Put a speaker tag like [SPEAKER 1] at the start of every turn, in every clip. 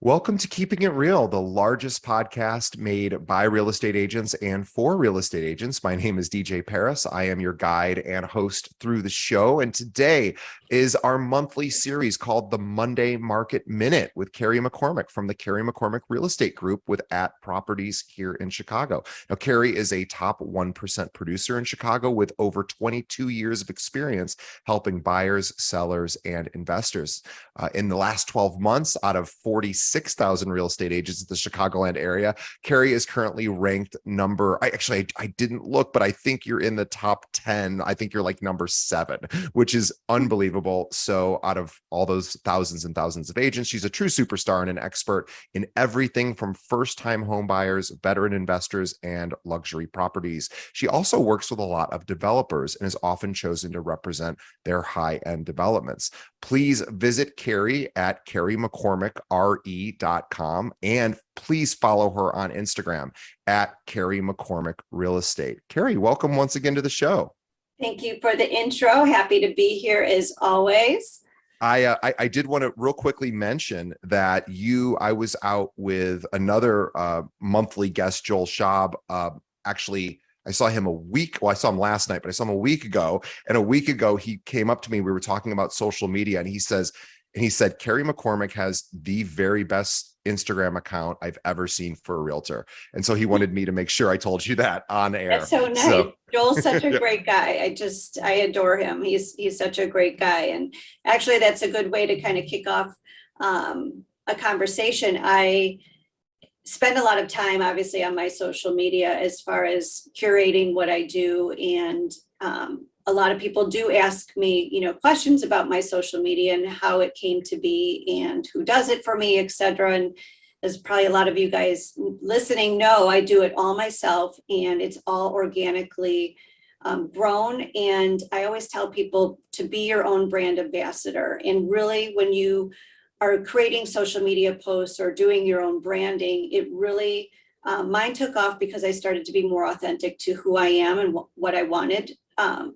[SPEAKER 1] Welcome to Keeping It Real, the largest podcast made by real estate agents and for real estate agents. My name is DJ Paris. I am your guide and host through the show. And today is our monthly series called the Monday Market Minute with Carrie McCormick from the Carrie McCormick Real Estate Group with At Properties here in Chicago. Now, Carrie is a top 1% producer in Chicago with over 22 years of experience helping buyers, sellers, and investors. In the last 12 months, out of 46,000 real estate agents in the Chicagoland area, Carrie is currently ranked I didn't look, but I think you're in the top 10. I think you're like number 7, which is unbelievable. So out of all those thousands and thousands of agents, she's a true superstar and an expert in everything from first-time home buyers, veteran investors, and luxury properties. She also works with a lot of developers and is often chosen to represent their high-end developments. Please visit Carrie at carriemccormickre.com and please follow her on Instagram at Carrie McCormick Real Estate. Carrie, welcome once again to the show.
[SPEAKER 2] Thank you for the intro. Happy to be here as always.
[SPEAKER 1] I did want to real quickly mention that I was out with another monthly guest, Joel Schaub. Actually, I saw him I saw him last night, but I saw him a week ago. And a week ago, he came up to me. We were talking about social media, and he said, Carrie McCormick has the very best Instagram account I've ever seen for a realtor. And so he wanted me to make sure I told you that on air.
[SPEAKER 2] That's so nice. Joel's such a great guy. I adore him. He's such a great guy. And actually, that's a good way to kind of kick off a conversation. I spend a lot of time, obviously, on my social media as far as curating what I do. And a lot of people do ask me, questions about my social media and how it came to be and who does it for me, et cetera. And as probably a lot of you guys listening know, I do it all myself and it's all organically grown. And I always tell people to be your own brand ambassador. And really, when you are creating social media posts or doing your own branding, it really, mine took off because I started to be more authentic to who I am and what I wanted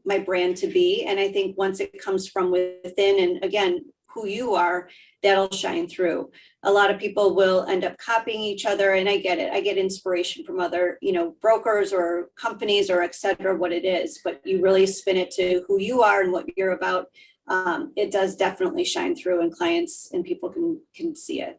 [SPEAKER 2] my brand to be. And I think once it comes from within, and again, who you are, that'll shine through. A lot of people will end up copying each other, and I get it. I get inspiration from other, brokers or companies or et cetera, what it is, but you really spin it to who you are and what you're about. It does definitely shine through, and clients and people can see it.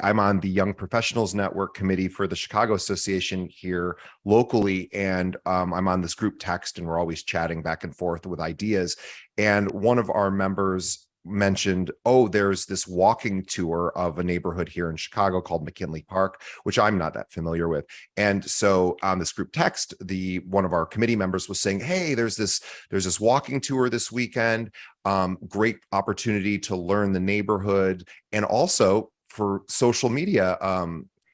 [SPEAKER 1] I'm on the Young Professionals Network committee for the Chicago Association here locally, and I'm on this group text, and we're always chatting back and forth with ideas. And one of our members mentioned, there's this walking tour of a neighborhood here in Chicago called McKinley Park, which I'm not that familiar with. And so on this group text, one of our committee members was saying, hey, there's this walking tour this weekend. Great opportunity to learn the neighborhood, and also for social media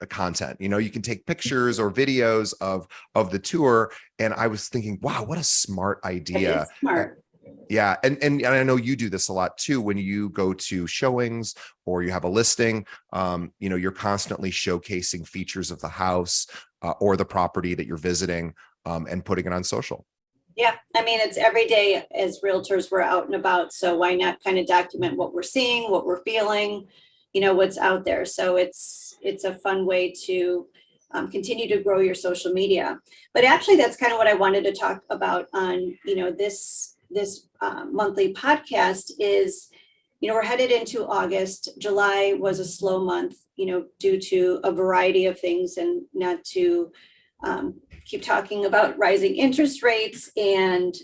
[SPEAKER 1] content. You can take pictures or videos of the tour. And I was thinking, wow, what a smart idea.
[SPEAKER 2] That is smart.
[SPEAKER 1] Yeah. And I know you do this a lot too. When you go to showings or you have a listing, you're constantly showcasing features of the house or the property that you're visiting and putting it on social.
[SPEAKER 2] Yeah. I mean, it's every day as realtors, we're out and about. So why not kind of document what we're seeing, what we're feeling, what's out there. So it's a fun way to continue to grow your social media. But actually, that's kind of what I wanted to talk about on, this monthly podcast is, we're headed into August. July was a slow month, due to a variety of things, and not to keep talking about rising interest rates and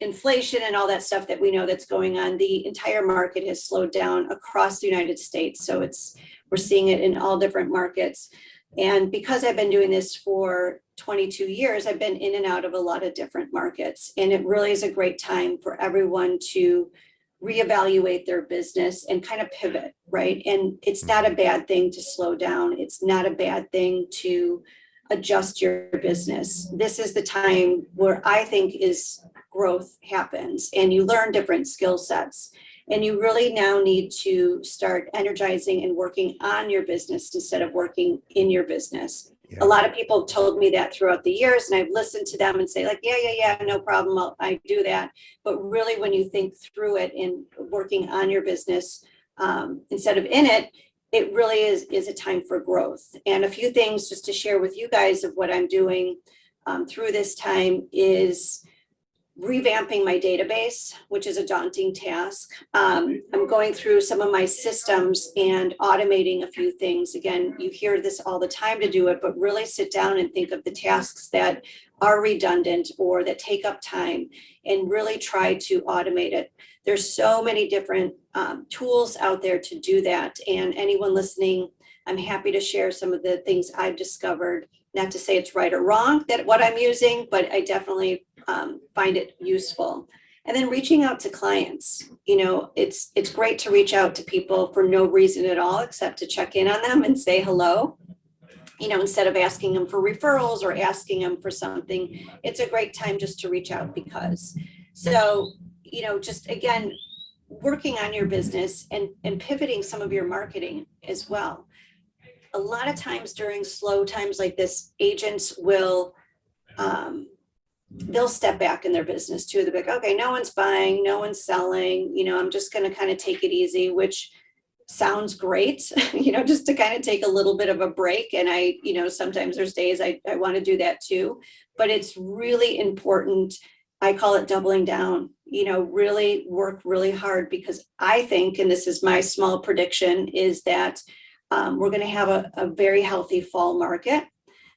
[SPEAKER 2] inflation and all that stuff that we know that's going on. The entire market has slowed down across the United States. So we're seeing it in all different markets. And because I've been doing this for 22 years, I've been in and out of a lot of different markets. And it really is a great time for everyone to reevaluate their business and kind of pivot, right? And it's not a bad thing to slow down. It's not a bad thing to adjust your business. This is the time where I think growth happens, and you learn different skill sets. And you really now need to start energizing and working on your business instead of working in your business. A lot of people told me that throughout the years, and I've listened to them and say like, yeah, no problem, I do that. But really, when you think through it and working on your business instead of in it, it really is a time for growth. And a few things just to share with you guys of what I'm doing through this time is revamping my database, which is a daunting task. I'm going through some of my systems and automating a few things. Again, you hear this all the time to do it, but really sit down and think of the tasks that are redundant or that take up time and really try to automate it. There's so many different tools out there to do that. And anyone listening, I'm happy to share some of the things I've discovered. Not to say it's right or wrong that what I'm using, but I definitely find it useful. And then reaching out to clients. It's great to reach out to people for no reason at all, except to check in on them and say hello. Instead of asking them for referrals or asking them for something, it's a great time just to reach out because. So, just again, working on your business and pivoting some of your marketing as well. A lot of times during slow times like this, agents will, they'll step back in their business too. They'll be like, okay, no one's buying, no one's selling, I'm just going to kind of take it easy, which sounds great, just to kind of take a little bit of a break. And I, sometimes there's days I want to do that too, but it's really important. I call it doubling down, really work really hard because I think, and this is my small prediction, is that we're going to have a very healthy fall market.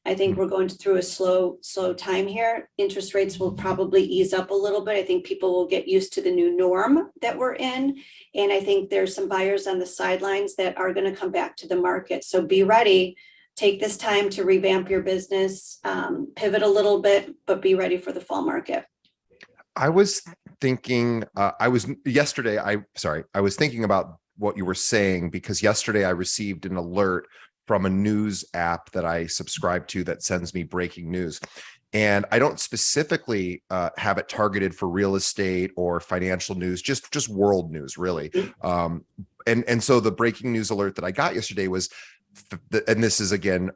[SPEAKER 2] I think we're going through a slow time here. Interest rates will probably ease up a little bit. I think people will get used to the new norm that we're in. And I think there's some buyers on the sidelines that are going to come back to the market. So be ready. Take this time to revamp your business, pivot a little bit, but be ready for the fall market.
[SPEAKER 1] I was thinking, I was thinking about what you were saying, because yesterday I received an alert from a news app that I subscribe to that sends me breaking news. And I don't specifically have it targeted for real estate or financial news, just world news, really. And so the breaking news alert that I got yesterday was, and this is again,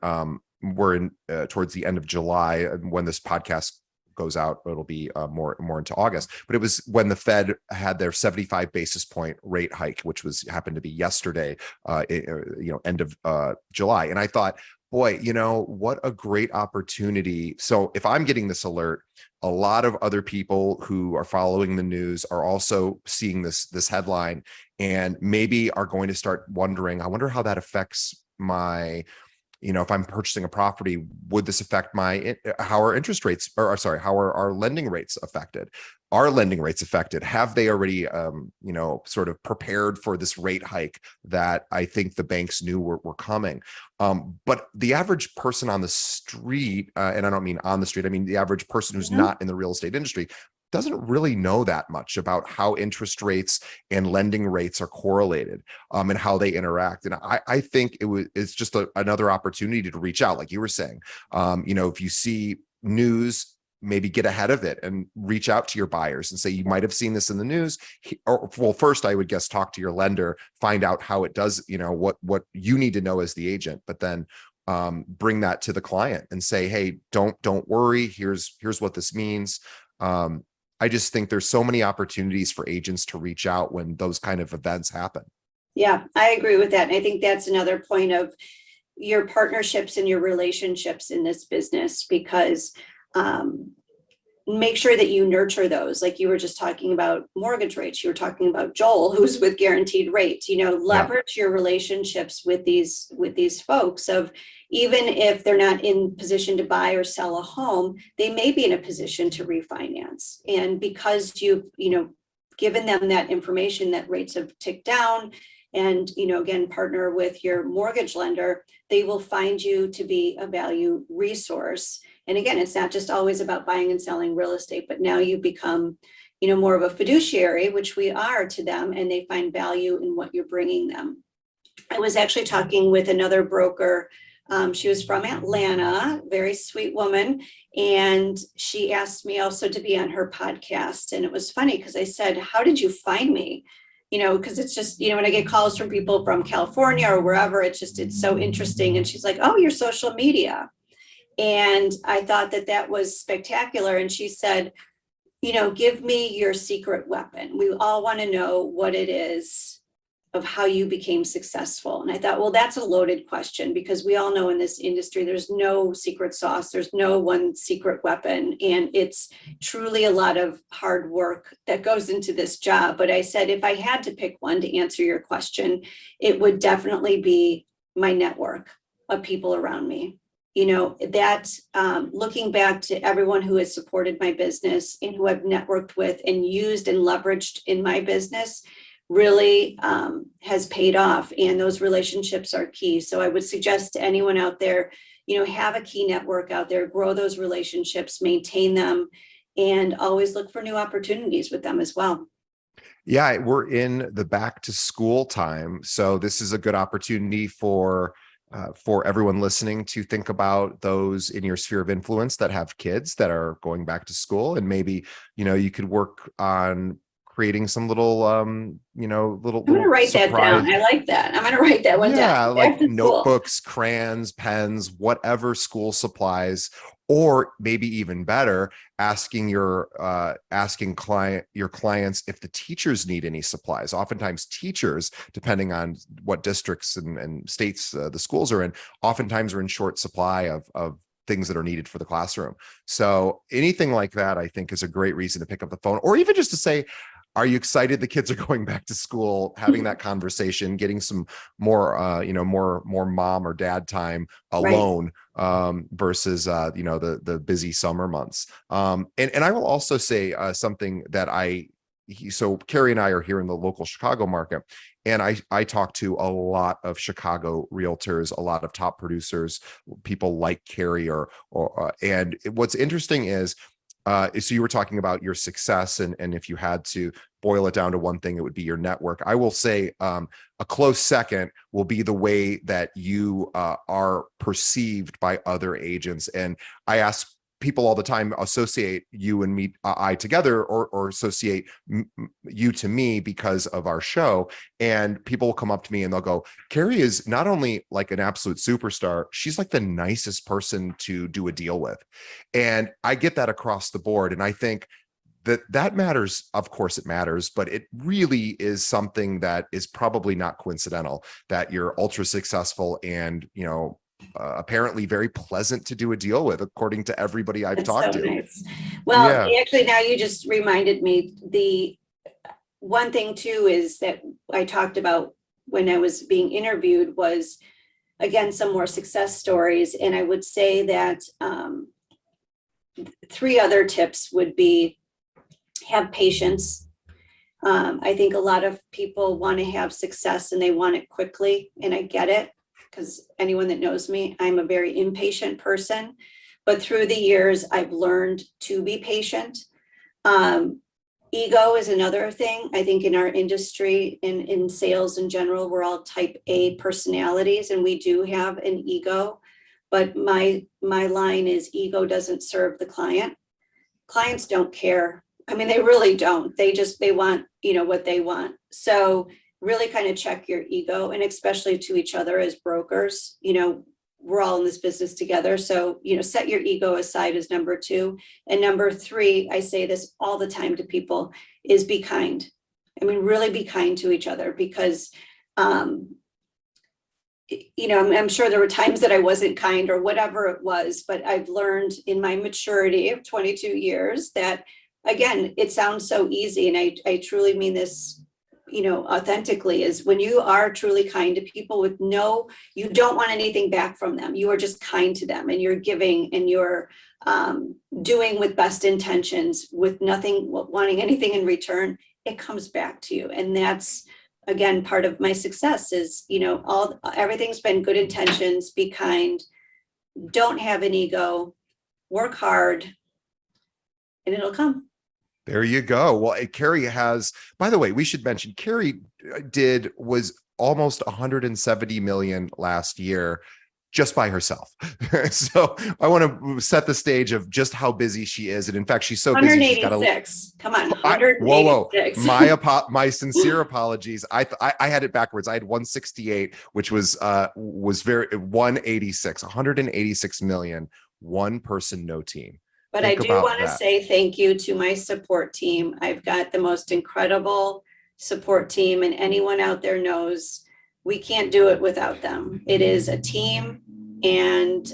[SPEAKER 1] we're in towards the end of July when this podcast goes out, it'll be more into August, but it was when the Fed had their 75 basis point rate hike, which happened to be yesterday, end of July. And I thought, boy, what a great opportunity. So if I'm getting this alert, a lot of other people who are following the news are also seeing this headline and maybe are going to start wondering, I wonder how that affects my, if I'm purchasing a property, would this affect how are interest rates, how are our lending rates affected? Are lending rates affected? Have they already, sort of prepared for this rate hike that I think the banks knew were coming? But the average person on the street, and I don't mean on the street, I mean the average person who's not in the real estate industry, doesn't really know that much about how interest rates and lending rates are correlated, and how they interact. And I think it's just another opportunity to reach out, like you were saying. If you see news, maybe get ahead of it and reach out to your buyers and say, you might have seen this in the news. Or, well, first I would guess talk to your lender, find out how it does, what you need to know as the agent, but then bring that to the client and say, hey, don't worry. Here's what this means. I just think there's so many opportunities for agents to reach out when those kind of events happen. Yeah,
[SPEAKER 2] I agree with that. And I think that's another point of your partnerships and your relationships in this business, because make sure that you nurture those. Like you were just talking about mortgage rates. You were talking about Joel, who's with guaranteed rates, leverage your relationships with these folks of, even if they're not in position to buy or sell a home, they may be in a position to refinance. And because you've, given them that information that rates have ticked down, and, again, partner with your mortgage lender, they will find you to be a value resource. And again, it's not just always about buying and selling real estate, but now you become, more of a fiduciary, which we are to them, and they find value in what you're bringing them. I was actually talking with another broker. She was from Atlanta, very sweet woman. And she asked me also to be on her podcast. And it was funny because I said, how did you find me? Because it's just, when I get calls from people from California or wherever, it's so interesting. And she's like, oh, your social media. And I thought that that was spectacular. And she said, give me your secret weapon. We all want to know what it is of how you became successful. And I thought, well, that's a loaded question, because we all know in this industry, there's no secret sauce. There's no one secret weapon. And it's truly a lot of hard work that goes into this job. But I said, if I had to pick one to answer your question, it would definitely be my network of people around me. Looking back to everyone who has supported my business and who I've networked with and used and leveraged in my business really has paid off, and those relationships are key. So I would suggest to anyone out there, have a key network out there, grow those relationships, maintain them, and always look for new opportunities with them as well.
[SPEAKER 1] Yeah, we're in the back to school time, so this is a good opportunity for everyone listening to think about those in your sphere of influence that have kids that are going back to school, and maybe you could work on creating some little
[SPEAKER 2] I'm going to write
[SPEAKER 1] surprise.
[SPEAKER 2] that down. I like that. I'm going to write that one down.
[SPEAKER 1] Yeah, like
[SPEAKER 2] Back to school.
[SPEAKER 1] notebooks, crayons, pens, whatever school supplies, or maybe even better, asking your clients if the teachers need any supplies. Oftentimes teachers, depending on what districts and states the schools are in, oftentimes are in short supply of things that are needed for the classroom. So anything like that, I think, is a great reason to pick up the phone, or even just to say, are you excited the kids are going back to school, having that conversation, getting some more, more mom or dad time alone, versus, the busy summer months. And I will also say something that so Carrie and I are here in the local Chicago market, and I talk to a lot of Chicago realtors, a lot of top producers, people like Carrie, and what's interesting is, so you were talking about your success, and if you had to boil it down to one thing, it would be your network. I will say a close second will be the way that you are perceived by other agents. And I ask people all the time, associate you and me, I together, or associate you to me because of our show. And people will come up to me and they'll go, Carrie is not only like an absolute superstar, she's like the nicest person to do a deal with. And I get that across the board. And I think that matters. Of course it matters, but it really is something that is probably not coincidental, that you're ultra successful and, apparently very pleasant to do a deal with, according to everybody I've talked to.
[SPEAKER 2] Nice. Well, actually, now you just reminded me, the one thing too is that I talked about when I was being interviewed was, again, some more success stories. And I would say that 3 other tips would be: have patience. I think a lot of people want to have success and they want it quickly, and I get it, because anyone that knows me, I'm a very impatient person. But through the years, I've learned to be patient. Ego is another thing. I think in our industry, in sales in general, we're all type A personalities, and we do have an ego. But my line is, ego doesn't serve the client. Clients don't care. I mean, they really don't. They want, what they want. So really kind of check your ego, and especially to each other as brokers, we're all in this business together. So, set your ego aside as number 2. And number 3, I say this all the time to people, is be kind. I mean, really be kind to each other, because, I'm sure there were times that I wasn't kind or whatever it was, but I've learned in my maturity of 22 years that, again, it sounds so easy. And I truly mean this, authentically, is when you are truly kind to people you don't want anything back from them. You are just kind to them, and you're giving, and you're doing with best intentions, with nothing, wanting anything in return. It comes back to you. And that's, again, part of my success is, everything's been good intentions. Be kind, don't have an ego, work hard, and it'll come.
[SPEAKER 1] There you go. Well, Carrie has, by the way, we should mention, Carrie was almost 170 million last year just by herself. So I want to set the stage of just how busy she is. And in fact, she's so busy. She's got
[SPEAKER 2] Come on. 186.
[SPEAKER 1] Whoa. My sincere apologies. I had it backwards. I had 168, which was very 186 million one person, no team.
[SPEAKER 2] But
[SPEAKER 1] Think
[SPEAKER 2] I do
[SPEAKER 1] about
[SPEAKER 2] want to
[SPEAKER 1] that.
[SPEAKER 2] say thank you to my support team. I've got the most incredible support team, and anyone out there knows we can't do it without them. It is a team, and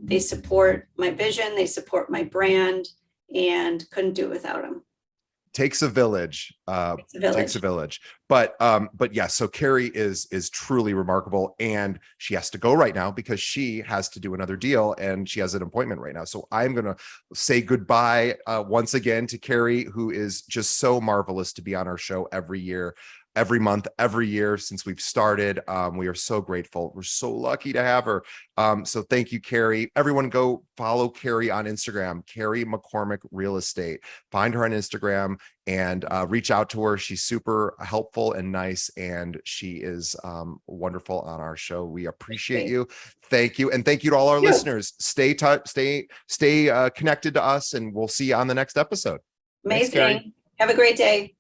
[SPEAKER 2] they support my vision, they support my brand, and couldn't do it without them.
[SPEAKER 1] Takes a village.
[SPEAKER 2] It's a village.
[SPEAKER 1] Takes a village. But yes, so Carrie is truly remarkable, and she has to go right now because she has to do another deal and she has an appointment right now. So I'm gonna say goodbye once again to Carrie, who is just so marvelous to be on our show every year, every month, every year since we've started. We are so grateful. We're so lucky to have her. So thank you, Carrie. Everyone go follow Carrie on Instagram, Carrie McCormick Real Estate. Find her on Instagram and reach out to her. She's super helpful and nice, and she is wonderful on our show. We appreciate you. Thank you. And thank you to all our listeners. Stay connected to us, and we'll see you on the next episode.
[SPEAKER 2] Amazing. Have a great day.